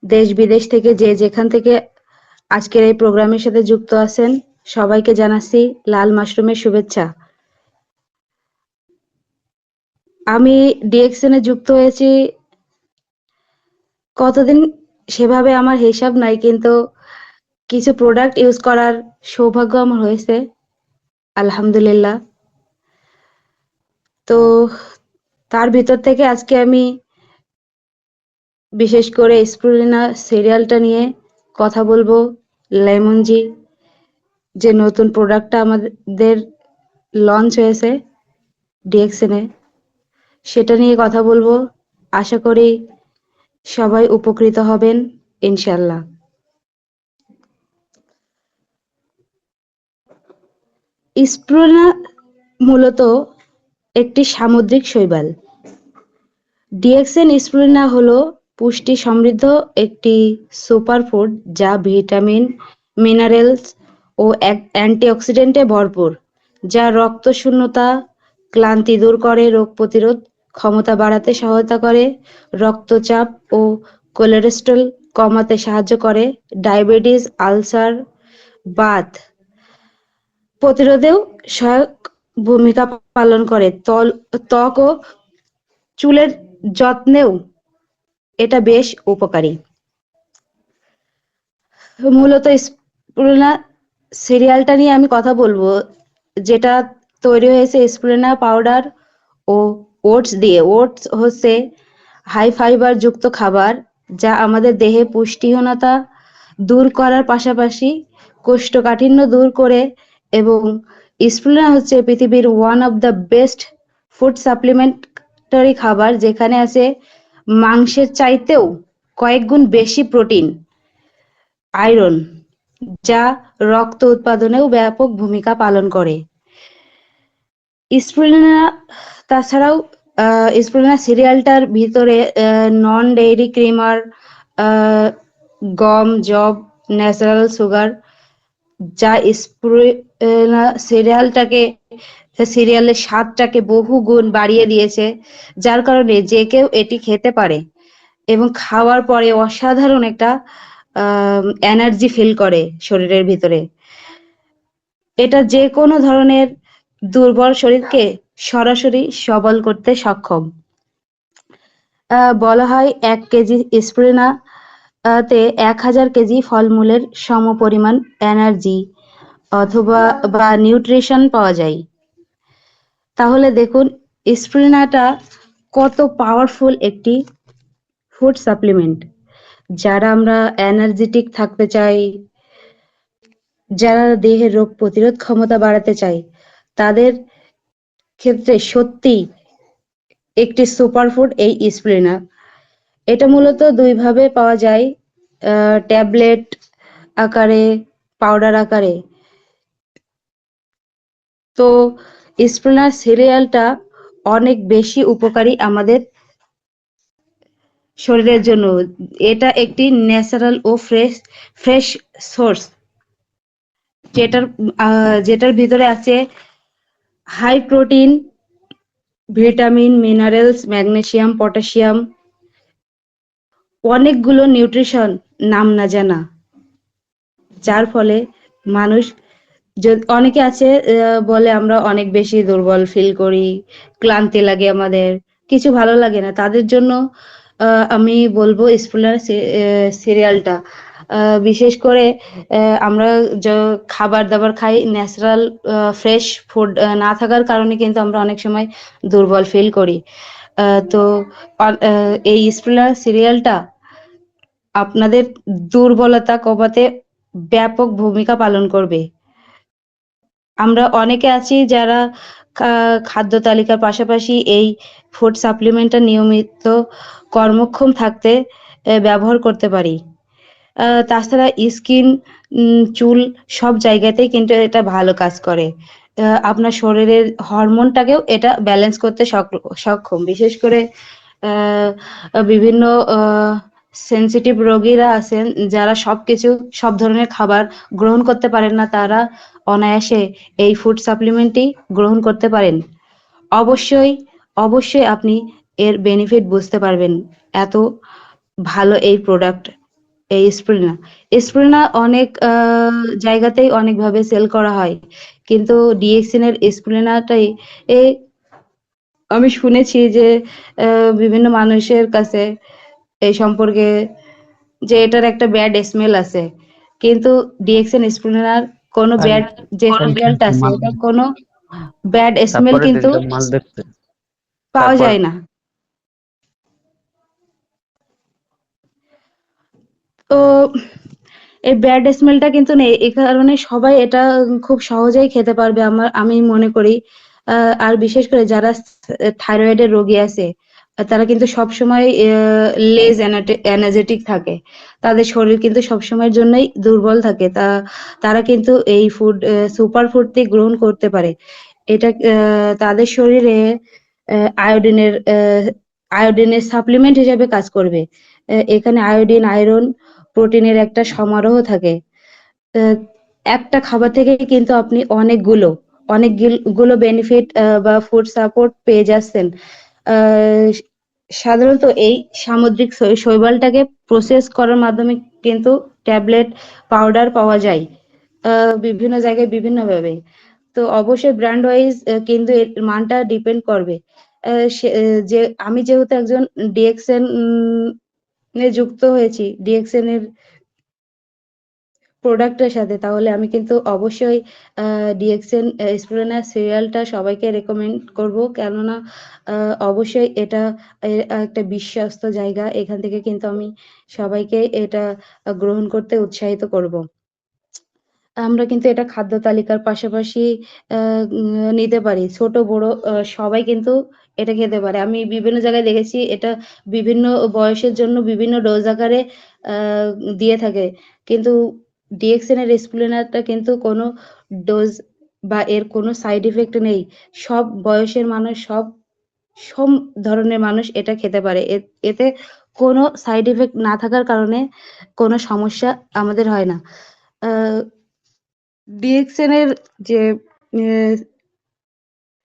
দেশ বিদেশ থেকে যে যেখান থেকে আজকের এই প্রোগ্রামের সাথে যুক্ত আছেন সবাইকে জানাচ্ছি লাল মাশরুমের শুভেচ্ছা। আমি ডিএক্সএন এ যুক্ত হয়েছি কতদিন সেভাবে আমার হিসাব নাই, কিন্তু কিছু প্রোডাক্ট ইউজ করার সৌভাগ্য আমার হয়েছে, আলহামদুলিল্লাহ। তো তার ভিতর থেকে আজকে আমি বিশেষ করে স্প্রুলিনা সিরিয়ালটা নিয়ে কথা বলবো। লেমন জি যে নতুন প্রোডাক্টটা আমাদের লঞ্চ হয়েছে ডিএক্সএন এ, সেটা নিয়ে কথা বলবো। আশা করি সবাই উপকৃত হবেন ইনশাল্লাহ। স্প্রুলিনা মূলত একটি সামুদ্রিক শৈবাল। ডিএক্সএন স্প্রুলিনা হলো পুষ্টি সমৃদ্ধ একটি সুপারফুড যা ভিটামিন, মিনারেলস ও অ্যান্টিঅক্সিডেন্টে ভরপুর, যা রক্ত শূন্যতা, ক্লান্তি দূর করে, রোগ প্রতিরোধ ক্ষমতা বাড়াতে সহায়তা করে, রক্তচাপ ও কোলেস্টেরল কমাতে সাহায্য করে, ডায়াবেটিস, আলসার, বাত প্রতিরোধেও সহায়ক ভূমিকা পালন করে। ত্বক ও চুলের যত্নেও এটা বেশ উপকারী। মূলত স্প্রুলিনা সিরিয়ালটা নিয়ে আমি কথা বলবো, যেটা তৈরি হয়েছে স্প্রুলিনা পাউডার ও ওটস দিয়ে। ওটস হচ্ছে হাই ফাইবার যুক্ত খাবার যা আমাদের দেহে পুষ্টিহীনতা দূর করার পাশাপাশি কোষ্ঠকাঠিন্য দূর করে, এবং স্প্রুলিনা হচ্ছে পৃথিবীর one of the best food supplementary খাবার, যেখানে আছে মাংসের চাইতেও কয়েক গুণ বেশি প্রোটিন, আয়রন, যা রক্ত উৎপাদনেও ব্যাপক ভূমিকা পালন করে। স্প্রুলিনা তাছাড়াও স্প্রুলিনা সিরিয়ালটার ভিতরে নন ডেইরি ক্রিমার, গম, জব, ন্যাচারাল সুগার, যা স্প্রুলিনা সিরিয়ালের স্বাদটাকে বহু গুণ বাড়িয়ে দিয়েছে, যার কারণে যে কেউ এটি খেতে পারে এবং খাওয়ার পরে অসাধারণ একটা এনার্জি ফিল করে শরীরের ভিতরে। এটা যে কোনো ধরনের দুর্বল শরীরকে সরাসরি সবল করতে সক্ষম। বলা হয় ১ কেজি স্প্রুলিনা তে ১,০০০ কেজি ফলমূলের সমপরিমাণ এনার্জি অথবা নিউট্রিশন পাওয়া যায়। তাহলে দেখুন স্প্রুলিনাটা কত পাওয়ারফুল একটি ফুড সাপ্লিমেন্ট। যারা আমরা এনার্জেটিক থাকতে চাই, যারা দেহের রোগ প্রতিরোধ ক্ষমতা বাড়াতে চাই, তাদের ক্ষেত্রে সত্যি একটি সুপারফুড এই স্প্রুলিনা। এটা মূলত ২ ভাবে পাওয়া যায়, ট্যাবলেট আকারে, পাউডার আকারে। তো স্প্রুলিনা সিরিয়ালটা অনেক বেশি উপকারী আমাদের শরীরের জন্য। এটা একটি ন্যাচারাল ও ফ্রেশ সোর্স, যেটার ভিতরে আছে high protein, vitamin, minerals, magnesium, potassium, অনেকগুলো নিউট্রিশন নাম না জানা, যার ফলে মানুষ অনেকে আছে বলে আমরা অনেক বেশি দুর্বল ফিল করি, ক্লান্তি লাগে, আমাদের কিছু ভালো লাগে না। তাদের জন্য আমি বলবো স্প্রুলিনা সিরিয়ালটা। বিশেষ করে আমরা খাবার দাবার খাই, ন্যাচারাল ফ্রেশ ফুড না থাকার কারণে কিন্তু আমরা অনেক সময় দুর্বল ফিল করি। তো এই স্প্রুলিনা সিরিয়ালটা আপনাদের দুর্বলতা কমাতে ব্যাপক ভূমিকা পালন করবে। আমরা অনেকে আছি যারা খাদ্য তালিকার পাশাপাশি এই ফুড সাপ্লিমেন্টটা নিয়মিত কর্মক্ষম থাকতে ব্যবহার করতে পারি। তাছাড়া স্কিন, চুল সব জায়গাতেই কিন্তু এটা ভালো কাজ করে। আপনার শরীরের হরমোনটাকেও এটা ব্যালেন্স করতে সক্ষম। বিশেষ করে বিভিন্ন সেনসিটিভ রোগীরা আছেন যারা সব ধরনের খাবার গ্রহণ করতে পারেন না, তারা অনায়াসে এই ফুড সাপ্লিমেন্টটি গ্রহণ করতে পারেন। অবশ্যই, অবশ্যই আপনি এর বেনিফিট বুঝতে পারবেন। এত ভালো এই প্রোডাক্ট এই স্প্রুলিনা। স্প্রুলিনা অনেক জায়গাতেই অনেকভাবে সেল করা হয়। কিন্তু ডিএক্সিন এর স্প্রুলিনাটাই এ আমি শুনেছি যে বিভিন্ন মানুষের কাছে এই সম্পর্কে যে এটার একটা ব্যাড স্মেল আছে। কিন্তু ডিএক্সিন স্প্রুলিনার কোনো তাই ব্যাড যে রেজাল্ট দেখছি আছে মাল, এটা কোনো ব্যাড স্মেল তারপরে কিন্তু দিনটা মাল দেখছে, পাওয়া তারপর যায় না। তো এই ব্যাড স্মেলটা কিন্তু নেই। এ কারণে সবাই এটা খুব সহজেই খেতে পারবে আমি মনে করি। আর বিশেষ করে যারা থাইরয়েডের রোগী আছে, তারা কিন্তু সবসময় লেজ এনার্জেটিক থাকে। তাদের শরীর কিন্তু সবসময়ের জন্যই দুর্বল থাকে। তারা কিন্তু এই সুপার ফুডটি গ্রহণ করতে পারে। এটা তাদের শরীরে আয়োডিনের আয়োডিনের সাপ্লিমেন্ট হিসেবে কাজ করবে। এখানে আয়োডিন, আয়রন, প্রোটিনের একটা সমারোহ থাকে। আহ, একটা খাবার থেকে কিন্তু আপনি অনেকগুলো বেনিফিট বা ফুড সাপোর্ট পেয়ে যাচ্ছেন। আহ, সাধারণত এই সামুদ্রিক শৈবালটাকে প্রসেস করার মাধ্যমে কিন্তু ট্যাবলেট, পাউডার পাওয়া যায় বিভিন্ন জায়গায় বিভিন্নভাবে। তো অবশ্যই ব্র্যান্ড ওয়াইজ কিন্তু এর মানটা ডিপেন্ড করবে। যে আমি যেহেতু একজন ডিএক্সএন এ যুক্ত হয়েছি, ডিএক্সএন এর প্রোডাক্টের সাথে, তাহলে আমি কিন্তু অবশ্যই ডিএক্সএন স্প্রুলিনা সিরিয়ালটা সবাইকে রেকমেন্ড করব। কেননা অবশ্যই এটা একটা বিশ্বস্ত জায়গা। এখান থেকে কিন্তু আমি সবাইকে এটা গ্রহণ করতে উৎসাহিত করব। আমরা কিন্তু এটা খাদ্য তালিকার পাশাপাশি নিতে পারি। ছোট বড় সবাই কিন্তু এটা খেতে পারে। আমি বিভিন্ন জায়গায় দেখেছি এটা বিভিন্ন বয়সের জন্য বিভিন্ন ডোজ আকারে আ দিয়ে থাকে। কিন্তু ডিএক্সএন এর স্প্রুলিনাটা কিন্তু কোনো ডোজ বা এর কোনো সাইড ইফেক্ট নেই। সব বয়সের মানুষ, সব ধরনের মানুষ এটা খেতে পারে। এতে কোনো সাইড ইফেক্ট না থাকার কারণে কোনো সমস্যা আমাদের হয় না। আ ডিএক্সএন এর যে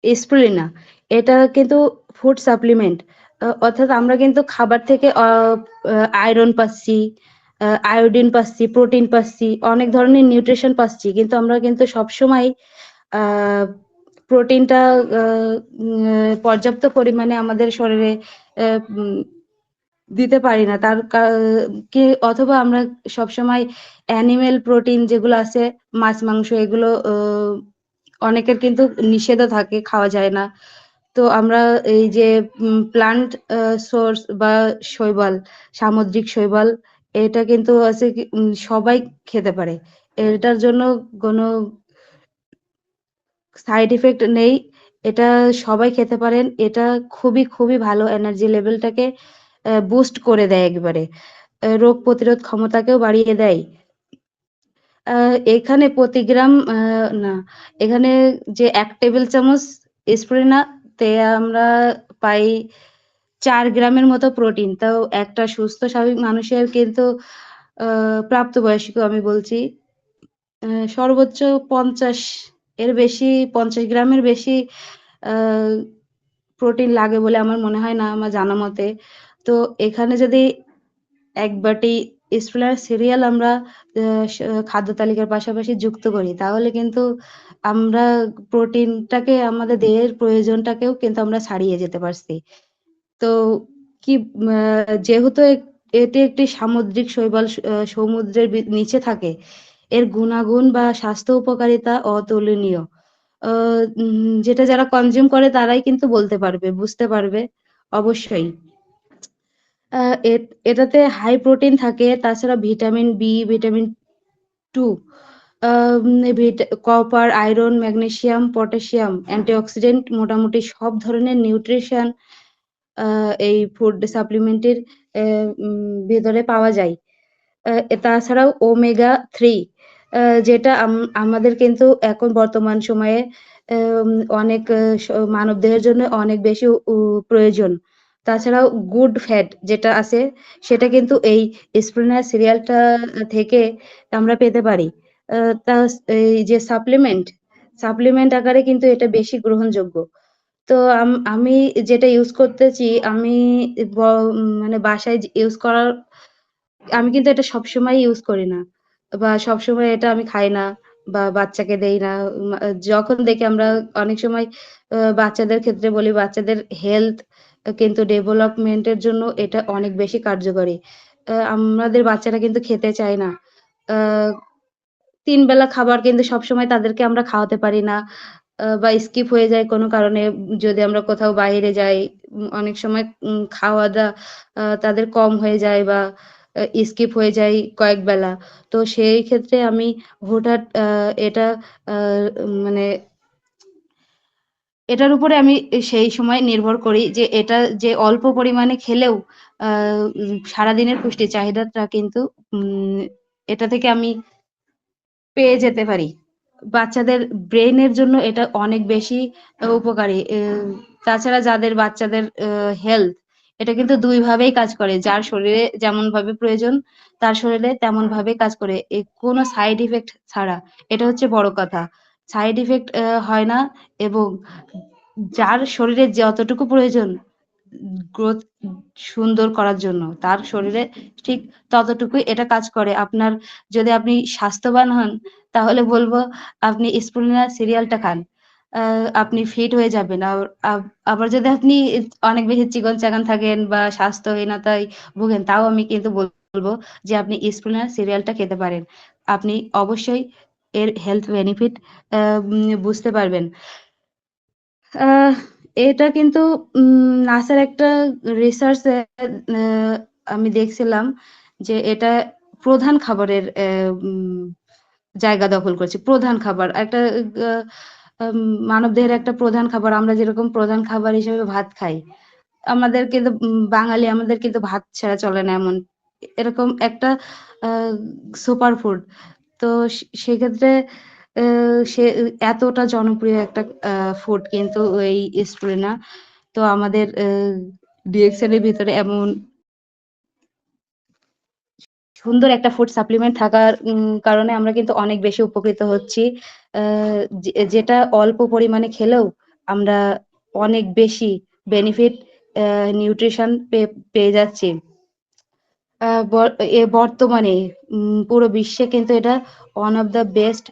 স্প্রুলিনা, এটা কিন্তু ফুড সাপ্লিমেন্ট। অর্থাৎ আমরা কিন্তু খাবার থেকে আয়রন পাচ্ছি, আয়োডিন পাচ্ছি, প্রোটিন পাচ্ছি, অনেক ধরনের নিউট্রিশন পাচ্ছি। কিন্তু আমরা কিন্তু সবসময় আ প্রোটিনটা আ পর্যাপ্ত পরিমাণে আমাদের শরীরে অ্যা উম দিতে পারি না। তার কা কি অথবা আমরা সবসময় অ্যানিমেল প্রোটিন যেগুলো আছে, মাছ, মাংস, এগুলো অনেকের কিন্তু নিষেধও থাকে, খাওয়া যায় না। তো আমরা এই যে প্লান্ট সোর্স বা শৈবাল, সামুদ্রিক শৈবাল, এটা কিন্তু আছে কি সবাই খেতে পারে। এটার জন্য কোনো সাইড ইফেক্ট নেই। এটা সবাই খেতে পারেন। এটা খুবই ভালো এনার্জি লেভেলটাকে বুস্ট করে দেয় একেবারে। রোগ প্রতিরোধ ক্ষমতাকেও বাড়িয়ে দেয়। আ এখানে প্রতি গ্রাম না, এখানে যে ১ টেবিল চামচ স্প্রুলিনা তে আমরা পাই ৪ গ্রামের মতো প্রোটিন। তাও একটা সুস্থ স্বাভাবিক মানুষের কিন্তু আ প্রাপ্তবয়স্ক আমি বলছি, সর্বোচ্চ ৫০ এর বেশি, ৫০ গ্রামের বেশি আ প্রোটিন লাগে বলে আমার মনে হয় না আমার জানা মতে। তো এখানে যদি ১ বাটি স্প্রুলিনা সিরিয়াল আমরা আ স খাদ্য তালিকার পাশাপাশি যুক্ত করি, তাহলে কিন্তু আমরা প্রোটিনটাকে, আমাদের দেহের প্রয়োজনটাকেও কিন্তু আমরা ছাড়িয়ে যেতে পারছি। তো কি আ যেহেতু এটি একটি সামুদ্রিক শৈবাল, সমুদ্রের নিচে থাকে, এর গুণাগুণ বা স্বাস্থ্য উপকারিতা অতুলনীয়। আ যেটা যারা কনজিউম করে তারাই কিন্তু বলতে পারবে, বুঝতে পারবে অবশ্যই। আ এটাতে হাই প্রোটিন থাকে। তাছাড়া ভিটামিন বি, ভিটামিন 2, আম copper, iron, magnesium, potassium, antioxidant, মোটামুটি সব ধরনের নিউট্রিশন আ এই ফুড সাপ্লিমেন্টের ভেতরে পাওয়া যায়। তাছাড়াও ওমেগা 3, যেটা আমাদের কিন্তু এখন বর্তমান সময়ে এম অনেক মানবদেহের জন্য অনেক বেশি প্রয়োজন। তাছাড়াও গুড ফ্যাট যেটা আছে, সেটা কিন্তু এই স্প্রুলিনা সিরিয়ালটা থেকে আমরা পেতে পারি। আ তা এই যে সাপ্লিমেন্ট আকারে কিন্তু এটা বেশি গ্রহণযোগ্য। তো আমি যেটা ইউজ করতেছি, আমি ব মানে বাসায় ইউজ করার আমি কিন্তু এটা সবসময় ইউজ করি না। বা সবসময় এটা আমি খাই না বা বাচ্চাকে দেই না। যখন দেখি আমরা অনেক সময় বাচ্চাদের ক্ষেত্রে বলি বাচ্চাদের হেলথ কিন্তু ডেভেলপমেন্ট এর জন্য এটা অনেক বেশি কার্যকরী। আমাদের বাচ্চারা কিন্তু খেতে চায় না। আ ৩ বেলা খাবার কিন্তু সবসময় তাদেরকে আমরা খাওয়াতে পারি না। বা স্কিপ হয়ে যায় কোনো কারণে যদি আমরা কোথাও বাইরে যাই। অনেক সময় খাওয়া-দাওয়া তাদের কম হয়ে যায় বা স্কিপ হয়ে যায় কয়েক বেলা। তো সেই ক্ষেত্রে আমি হুটহাট এটা আ মানে এটার উপরে আমি সেই সময় নির্ভর করি যে এটা যে অল্প পরিমাণে খেলেও আ সারাদিনের পুষ্টির চাহিদাটা কিন্তু উম এটা থেকে আমি পেয়ে যেতে পারি। বাচ্চাদের ব্রেইনের জন্য এটা অনেক বেশি উপকারী। তাছাড়া যাদের বাচ্চাদের হেলথ এটা কিন্তু ২ ভাবেই কাজ করে। যার শরীরে যেমনভাবে প্রয়োজন তার শরীরে তেমনভাবেই কাজ করে। কোনো সাইড ইফেক্ট ছাড়া। এটা হচ্ছে বড় কথা। সাইড ইফেক্ট হয় না এবং যার শরীরে যতটুকু প্রয়োজন গ্রোথ সুন্দর করার জন্য তার শরীরে ঠিক ততটুকুই এটা কাজ করে। যদি আপনি স্বাস্থ্যবান হন তাহলে বলব আপনি স্প্রুলিনা সিরিয়ালটা খান। আ আপনি ফিট হয়ে যাবেন। আবার যদি আপনি অনেক বেশি চিকন-চাকান থাকেন বা স্বাস্থ্যহীনতায় ভোগেন তাও আমি কিন্তু বলব যে আপনি স্প্রুলিনা সিরিয়ালটা খেতে পারেন। আপনি অবশ্যই এর হেলথ বেনিফিট বুঝতে পারবেন। আহ এটা কিন্তু নাসার একটা রিসার্চ এ আ আমি দেখছিলাম যে এটা প্রধান খাবারের জায়গা দখল করছে। প্রধান খাবার। একটা আ আম মানবদেহের একটা প্রধান খাবার। আমরা যেরকম প্রধান খাবার হিসেবে ভাত খাই। আমাদের কিন্তু বাঙালি আমাদের কিন্তু ভাত ছাড়া চলে না এমন। এরকম একটা আ সুপার ফুড। তো সেক্ষেত্রে আ সে এতটা জনপ্রিয় একটা আ ফুড কিন্তু এই স্প্রুলিনা। তো আমাদের ডিএক্সএল এর ভিতরে এমন সুন্দর একটা ফুড সাপ্লিমেন্ট থাকার কারণে আমরা কিন্তু অনেক বেশি উপকৃত হচ্ছি। আ যেটা অল্প পরিমাণে খেলেও আমরা অনেক বেশি বেনিফিট আ নিউট্রিশন পেয়ে যাচ্ছি। আ বর এ বর্তমানে পুরো বিশ্বে কিন্তু এটা one of the best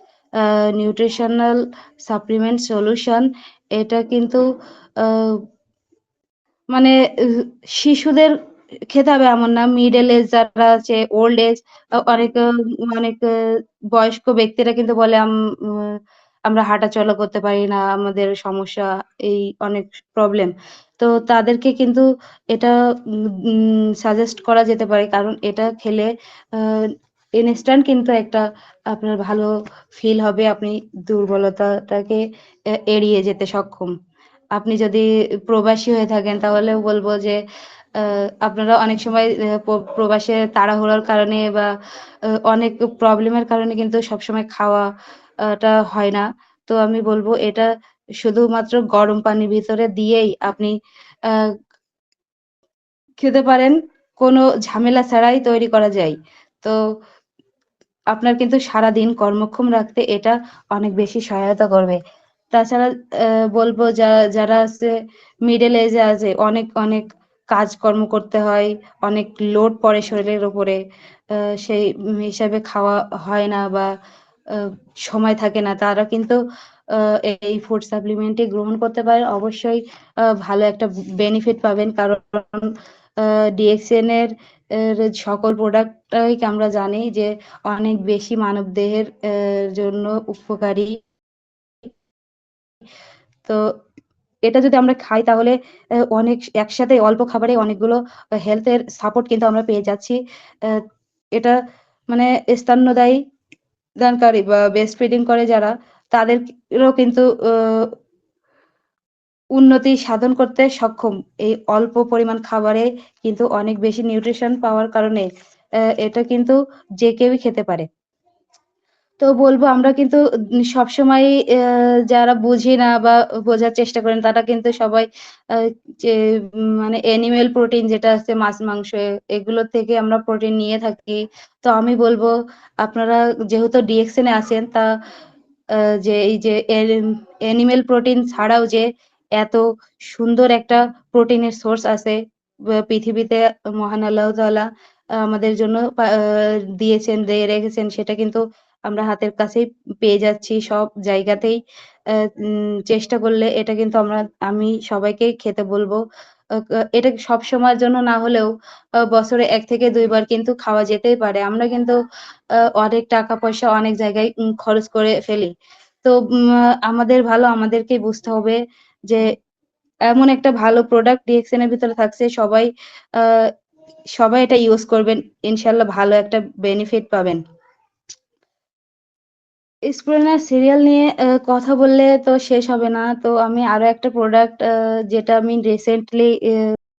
nutritional supplement solution. এটা কিন্তু আ মানে শিশুদের খেতে হবে এমন না। মিডল এজ যারা আছে, ওল্ড এজ অনেক অনেক বয়স্ক ব্যক্তিরা কিন্তু বলে আমরা হাঁটাচলা করতে পারি না। আমাদের সমস্যা এই অনেক প্রবলেম। তো তাদেরকে কিন্তু এটা সাজেস্ট করা যেতে পারে। কারণ এটা খেলে আ ইনস্ট্যান্ট কিন্তু একটা আপনার ভালো ফিল হবে। আপনি দুর্বলতাটাকে এড়িয়ে যেতে সক্ষম। আপনি যদি প্রবাসী হয়ে থাকেন তাহলেও বলব যে আ আপনারা অনেক সময় প্রবাসে তাড়াহুড়োর কারণে বা অনেক প্রবলেমের কারণে কিন্তু সবসময় টা হয় না। তো আমি বলব এটা শুধুমাত্র গরম পানির ভিতরে দিয়েই আপনি আ খেতে পারেন। কোনো ঝামেলা ছাড়াই তৈরি করা যায়। তো আপনার কিন্তু সারাদিন কর্মক্ষম রাখতে এটা অনেক বেশি সহায়তা করবে। তাছাড়া বলব যারা আছে মিডল এজে আছে অনেক কাজকর্ম করতে হয়, অনেক লোড পড়ে শরীরের উপরে। আ সেই হিসাবে খাওয়া হয় না বা আ সময় থাকে না। তারা কিন্তু আ এই ফুড সাপ্লিমেন্টটি গ্রহণ করতে পারেন। অবশ্যই ভালো একটা বেনিফিট পাবেন। কারণ আ ডিএক্সএন এর সকল প্রোডাক্টটাই আমরা জানি যে অনেক বেশি মানবদেহের জন্য উপকারী। তো এটা যদি আমরা খাই তাহলে অনেক একসাথে অল্প খাবারে অনেকগুলো হেলথ এর সাপোর্ট কিন্তু আমরা পেয়ে যাচ্ছি। অ্যা এটা মানে স্তন্যদায়ী দানকারী বা ব্রেস্ট ফিডিং করে যারা তাদেরও কিন্তু উন্নতি সাধন করতে সক্ষম। এই অল্প পরিমাণ খাবারে কিন্তু অনেক বেশি নিউট্রিশন পাওয়ার কারণে এটা কিন্তু যে কেউই খেতে পারে। তো বলব আমরা কিন্তু সবসময়ই যারা বুঝি না বা বোঝার চেষ্টা করেন তারা কিন্তু সবাই আ যে মানে এনিমেল প্রোটিন যেটা আছে মাছ, মাংস এগুলো থেকে আমরা প্রোটিন নিয়ে থাকি। তো আমি বলব আপনারা যেহেতু ডিএক্সএন এ আছেন যে এই যে এনিমেল প্রোটিন ছাড়াও যে এত সুন্দর একটা প্রোটিনের সোর্স আছে পৃথিবীতে মহান আল্লাহ তাআলা আমাদের জন্য দিয়েছেন, দিয়ে রেখেছেন সেটা কিন্তু আমরা হাতের কাছেই পেয়ে যাচ্ছি সব জায়গাতেই। চেষ্টা করলে এটা কিন্তু আমি সবাইকেই খেতে বলব। এটা সবসময়ের জন্য না হলেও বছরে ১ থেকে ২ বার কিন্তু খাওয়া যেতেই পারে। আমরা কিন্তু অনেক টাকা-পয়সা অনেক জায়গায় খরচ করে ফেলি। তো আমাদের ভালো আমাদেরকেই বুঝতে হবে যে এমন একটা ভালো প্রোডাক্ট ডিএক্সএন এর ভিতরে থাকছে আ সবাই এটা ইউজ করবেন। ইনশাআল্লাহ ভালো একটা বেনিফিট পাবেন। স্পুরনা সিরিয়াল নিয়ে কথা বললে তো শেষ হবে না। তো আমি আরো একটা প্রোডাক্ট যেটা আমি রিসেন্টলি